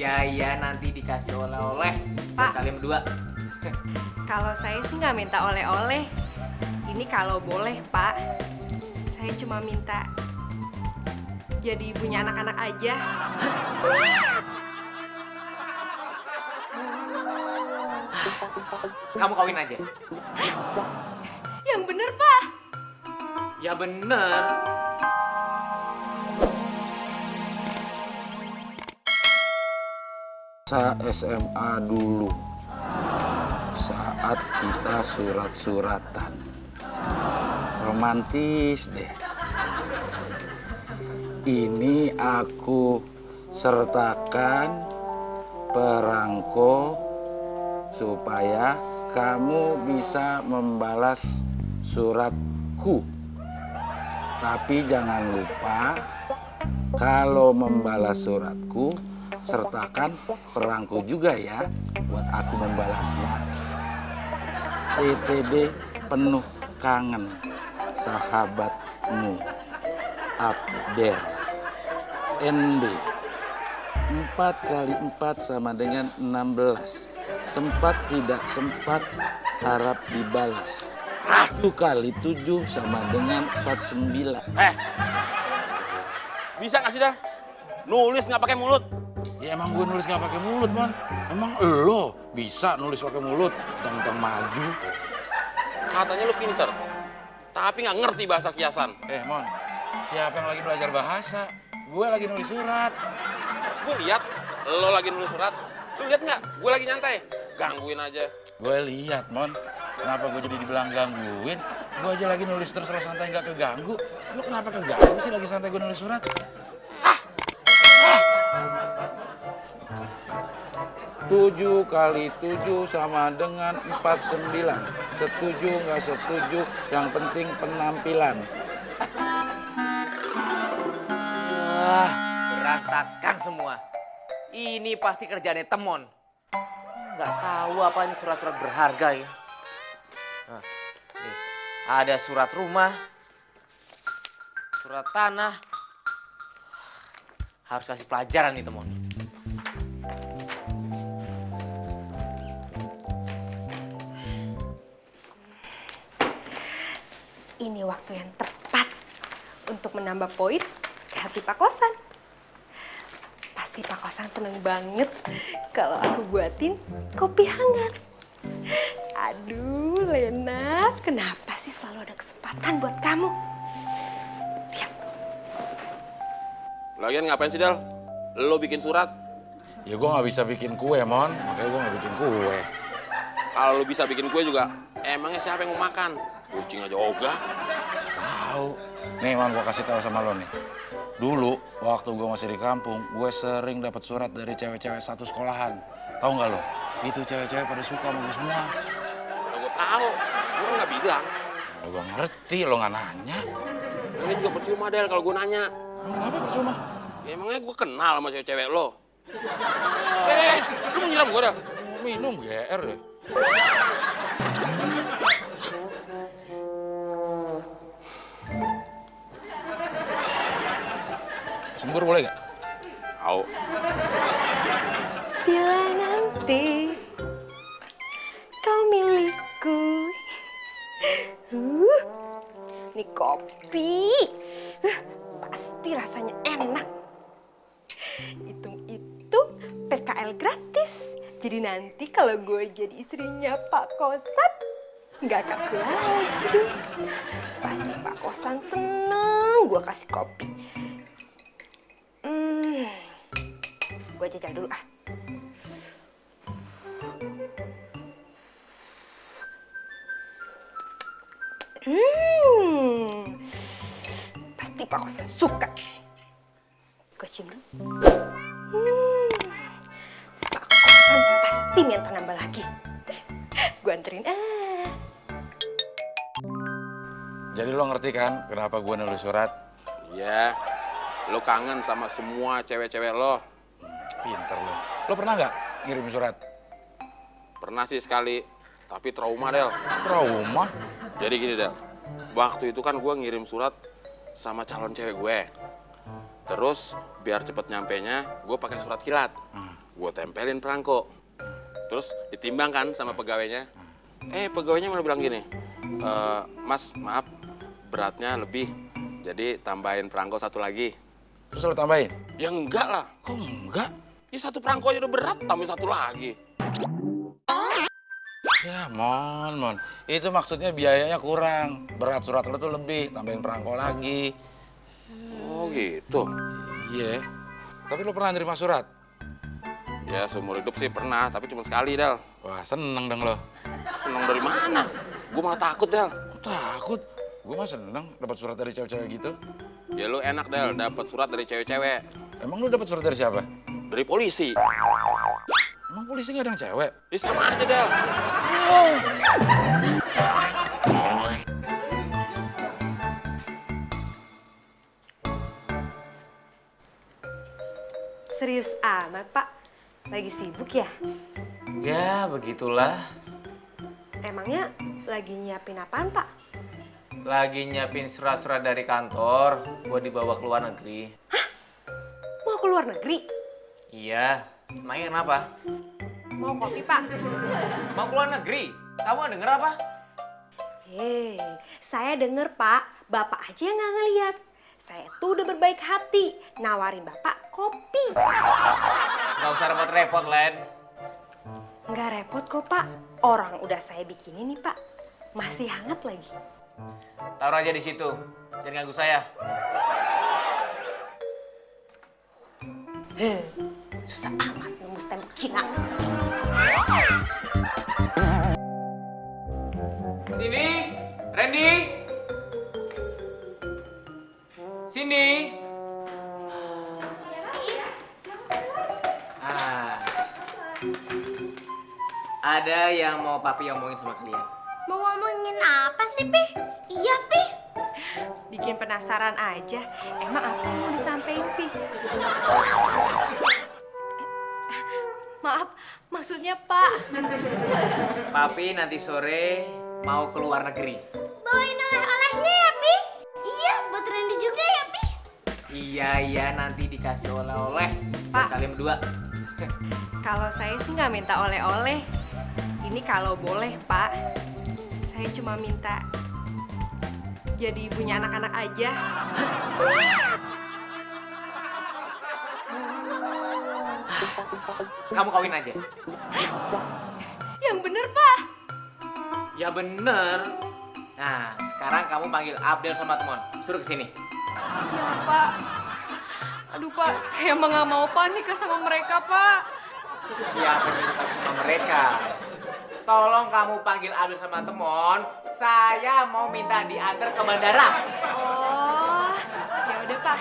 Iya, nanti dikasih oleh-oleh Pak. kalian berdua. Kalau saya sih nggak minta oleh-oleh. Ini kalau boleh, Pak. Saya cuma minta jadi ibunya anak-anak aja. Kamu kawin aja. Yang bener, Pak. Ya bener. Masa SMA dulu, saat kita surat-suratan, romantis deh. Ini aku sertakan perangko supaya kamu bisa membalas suratku. Tapi jangan lupa kalau membalas suratku, sertakan perangko juga ya buat aku membalasnya. TTD penuh kangen, sahabatmu Abdel. NB 4 kali 4 sama dengan 16. Sempat tidak sempat harap dibalas. 7 kali 7 sama dengan 49. Bisa nggak sih, Dal? Nulis nggak pakai mulut. Ya emang gue nulis gak pakai mulut, Mon. Emang lo bisa nulis pakai mulut, tentang maju. Katanya lu pinter, tapi nggak ngerti bahasa kiasan. Mon, siapa yang lagi belajar bahasa? Gue lagi nulis surat. Gue lihat lo lagi nulis surat. Lu lihat nggak? Gue lagi nyantai. Gangguin aja. Gue lihat, Mon. Kenapa gue jadi dibilang gangguin? Gue aja lagi nulis terus santai nggak keganggu. Lu kenapa keganggu sih lagi santai gue nulis surat? 7 kali 7 sama dengan 49. Setuju nggak setuju, yang penting penampilan. Wah, berantakan semua. Ini pasti kerjaannya Temon. Nggak tahu apa ini surat-surat berharga ya. Nah, nih, ada surat rumah, surat tanah. Harus kasih pelajaran nih Temon. Ini waktu yang tepat untuk menambah poin ke hati Pak Kosan. Pasti Pak Kosan seneng banget kalau aku buatin kopi hangat. Aduh, Lena, kenapa sih selalu ada kesempatan buat kamu? Lihat. Lagian ngapain sih, Dal? Lo bikin surat. Ya gue nggak bisa bikin kue, Mon. Makanya gue nggak bikin kue. Kalau lo bisa bikin kue juga, emangnya siapa yang mau makan? Kucing aja ogah. Tahu. Nih, Mon, gue kasih tahu sama lo nih. Dulu waktu gue masih di kampung, gue sering dapat surat dari cewek-cewek satu sekolahan. Tahu nggak lo? Itu cewek-cewek pada suka sama gue semua. Kalau gue tahu, gue nggak bilang. Udah gue ngerti, lo nggak nanya. Ini juga percuma, Del, kalau gue nanya. Lo kenapa percuma? Ya, emangnya gue kenal sama cewek-cewek lo. Lu mau nyiram gue, Del? Mau minum GR deh. Sembur boleh gak? Tahu. Bila nanti kau milikku. Ini kopi. Pasti rasanya enak. Hitung-hitung PKL gratis. Jadi nanti kalau gue jadi istrinya Pak Kosan, nggak kaku lagi. Pasti Pak Kosan seneng gue kasih kopi. Gue jajal dulu ah. Pasti Pak Kosan suka. Gue cium dulu. Pak Kosan pasti minta nambah lagi. Gue anterin Jadi lo ngerti kan kenapa gue nulis surat? Iya. Lo kangen sama semua cewek-cewek lo. Pinter lo. Lo pernah nggak ngirim surat? Pernah sih sekali, tapi trauma, Del. Trauma? Jadi gini, Del. Waktu itu kan gue ngirim surat sama calon cewek gue. Terus biar cepet nyampenya, gue pakai surat kilat. gue tempelin perangko. Terus ditimbang kan sama pegawainya. Pegawainya malah bilang gini, Mas, maaf, beratnya lebih. Jadi tambahin perangko satu lagi. Terus lo tambahin? Ya enggak lah. Kok enggak? Ya satu perangko aja udah berat, tambahin satu lagi. Ya, Mon. Itu maksudnya biayanya kurang. Berat surat lo tuh lebih, tambahin perangko lagi. Oh gitu. Iya. Tapi lo pernah nerima surat? Ya seumur hidup sih pernah, tapi cuma sekali, Del. Wah, seneng dong lo. Seneng dari mana? Gue malah takut, Del. Kok takut? Gue mah seneng dapat surat dari cewek-cewek gitu. Ya lu enak, Del, dapat surat dari cewek-cewek. Emang lu dapat surat dari siapa? Dari polisi. Emang polisi nggak ada yang cewek? Ya sama aja, Del. Serius amat, Pak. Lagi sibuk ya? Ya, begitulah. Emangnya lagi nyiapin apaan, Pak? Lagi nyiapin surat-surat dari kantor buat dibawa ke luar negeri. Mau ke luar negeri? Iya, emangnya kenapa? Mau kopi, Pak? Mau ke luar negeri? Kamu nggak denger apa? Hei, saya denger, Pak. Bapak aja yang nggak ngeliat. Saya tuh udah berbaik hati nawarin Bapak kopi. Nggak usah repot-repot, Len. Nggak repot kok, Pak. Orang udah saya bikinin nih, Pak. Masih hangat lagi. Taruh aja di situ. Jangan ganggu saya. Susah amat nembus tembok Cina. Sini, Randy. Sini. Ada yang mau papi omongin sama kalian. Mau ngomongin apa sih, Pi? Iya, Pi. Bikin penasaran aja. Emang apa yang mau disampaikan, Pi? Maaf, maksudnya Pak. Papi nanti sore mau ke luar negeri. Bawain oleh-olehnya ya, Pi? Iya, buat Randy juga ya, Pi? Iya, nanti dikasih oleh-oleh buat Pak. kalian berdua. Kalau saya sih nggak minta oleh-oleh. Ini kalau boleh, Pak. Saya cuma minta jadi ibunya anak-anak aja. Kamu kawin aja. Yang bener, Pak. Ya bener. Nah, sekarang kamu panggil Abdel sama Temon. Suruh kesini. Ya, Pak. Aduh, Pak. Saya emang nggak mau Pak nikah sama mereka, Pak. Siapa yang suka sama mereka? Tolong kamu panggil Abdel sama Temon. Saya mau minta diantar ke bandara. Oh, ya udah, Pak.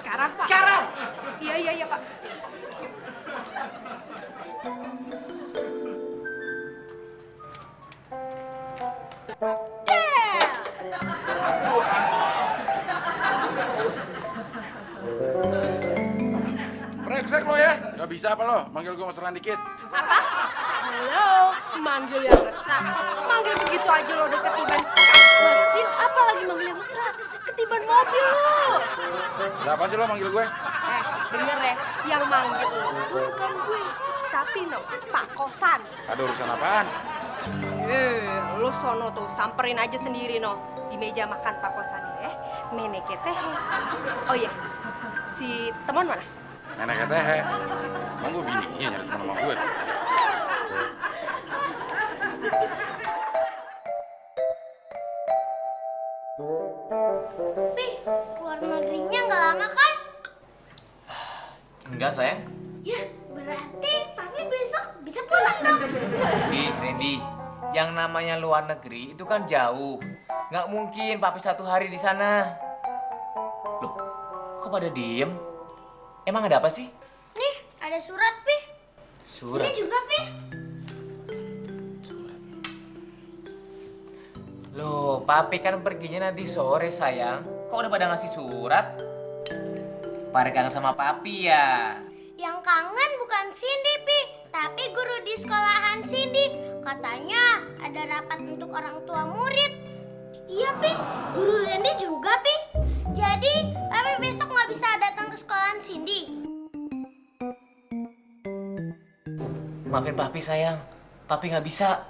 Sekarang, Pak. Sekarang. Iya, Pak. Brengsek lo ya? Gak bisa apa lo? Manggil gue mesra dikit. Apa? Halo, manggil yang mesra. Manggil begitu aja lo udah ketiban mesin, apalagi manggil yang mesra. Ketiban mobil lo. Berapa sih lo manggil gue? Denger ya, yang manggil lo tuh bukan gue, tapi Pak Kosan. Ada urusan apaan? Lo sono tuh, samperin aja sendiri di meja makan Pak Kosan ya. Meneke teh. Oh iya, si Temon mana? Nenek Tehe. Emang gue bininya nyari teman sama gue. Pi, keluar negerinya nggak lama kan? Enggak, sayang. Ya, berarti Papi besok bisa pulang dong. Randy, yang namanya luar negeri itu kan jauh. Nggak mungkin papi 1 hari di sana. Loh, kok pada diem? Emang ada apa sih? Nih, ada surat, Pi. Surat. Ini juga, Pi. Loh, papi kan perginya nanti sore, sayang. Kok udah pada ngasih surat? Pada kangen sama papi ya? Yang kangen bukan Cindy, Pi, tapi guru di sekolahan Cindy. Katanya ada rapat untuk orang tua murid. Iya, Pi. Guru Randy juga, Pi. Jadi, Papi besok nggak bisa datang ke sekolahan Cindy. Maafin Papi sayang. Papi nggak bisa.